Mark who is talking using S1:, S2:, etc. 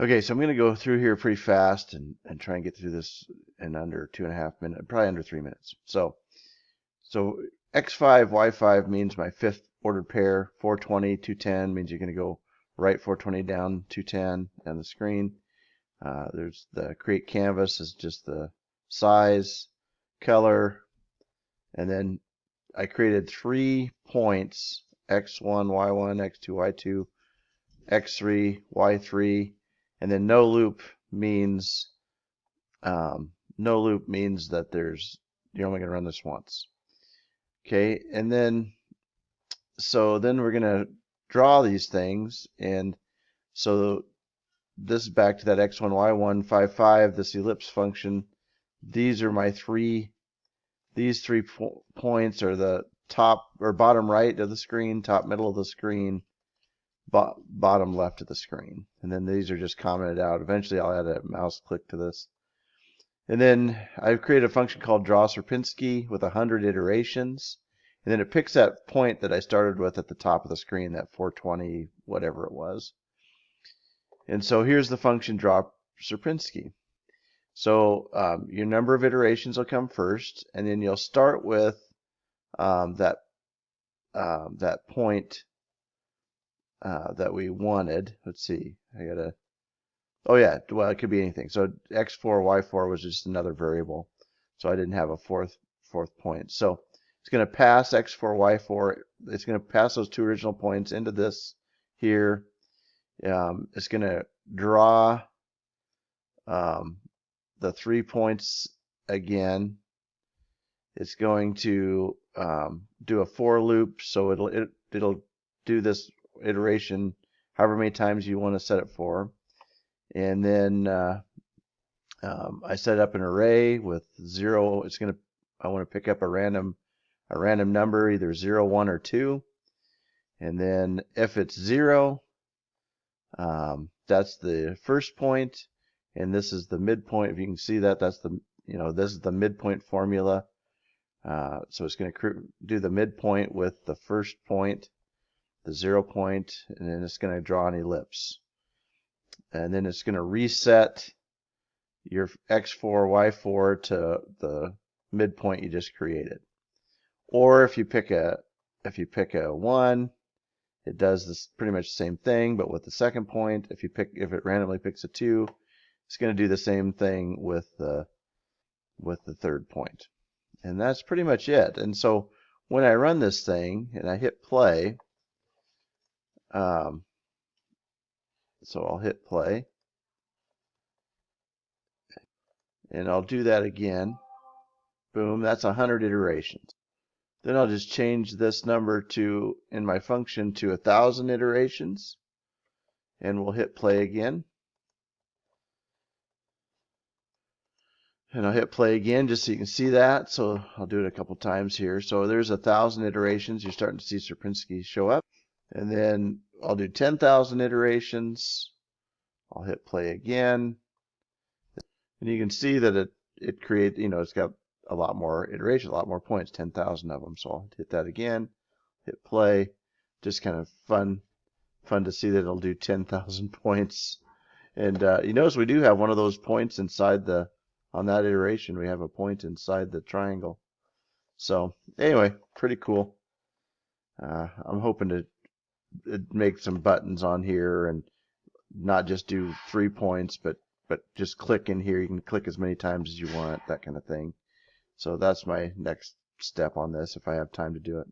S1: Okay, so I'm going to go through here pretty fast and try and get through this in under 2.5 minutes, probably under 3 minutes. So X5, Y5 means my fifth ordered pair. 420, 210 means you're going to go right 420 down 210 on the screen. There's the create canvas is just the size, color, and then I created 3 points, X1, Y1, X2, Y2, X3, Y3, and then no loop means that you're only going to run this once. Okay, and then we're going to draw these things, and so this is back to that X1, Y1, 5, 5, this ellipse function. These are my these 3 points are the top or bottom right of the screen, top middle of the screen, bottom left of the screen. And then these are just commented out. Eventually I'll add a mouse click to this. And then I've created a function called draw Seirpinski with 100 iterations. And then it picks that point that I started with at the top of the screen, that 420, whatever it was. And so here's the function draw Seirpinski. So your number of iterations will come first, and then you'll start with that point that we wanted. Let's see. Oh yeah, well, it could be anything. So X4, Y4 was just another variable. So I didn't have a fourth point. So it's going to pass X4, Y4. It's going to pass those 2 original points into this here. It's going to draw the 3 points again. It's going to do a for loop, so it'll do this iteration however many times you want to set it for. And then I set up an array with 0. I want to pick up a random number, either 0, 1, or 2. And then if it's 0, that's the first point, and this is the midpoint. If you can see that, that's this is the midpoint formula. So it's going to do the midpoint with the first point, the 0 point, and then it's going to draw an ellipse. And then it's going to reset your X4, Y4 to the midpoint you just created. Or if you pick a 1, it does this pretty much the same thing, but with the second point. If it randomly picks a 2, it's going to do the same thing with the third point. And that's pretty much it. And so when I run this thing and I hit play, so I'll hit play, and I'll do that again. Boom, that's 100 iterations. Then I'll just change this number in my function to 1,000 iterations, and we'll hit play again. And I'll hit play again just so you can see that. So I'll do it a couple times here. So there's 1,000 iterations. You're starting to see Seirpinski show up. And then I'll do 10,000 iterations. I'll hit play again. And you can see that it creates, it's got a lot more iterations, a lot more points, 10,000 of them. So I'll hit that again, hit play. Just kind of fun to see that it'll do 10,000 points. And you notice we do have one of those points inside on that iteration. We have a point inside the triangle. So anyway, pretty cool. I'm hoping to make some buttons on here and not just do 3 points, but just click in here. You can click as many times as you want, that kind of thing. So that's my next step on this if I have time to do it.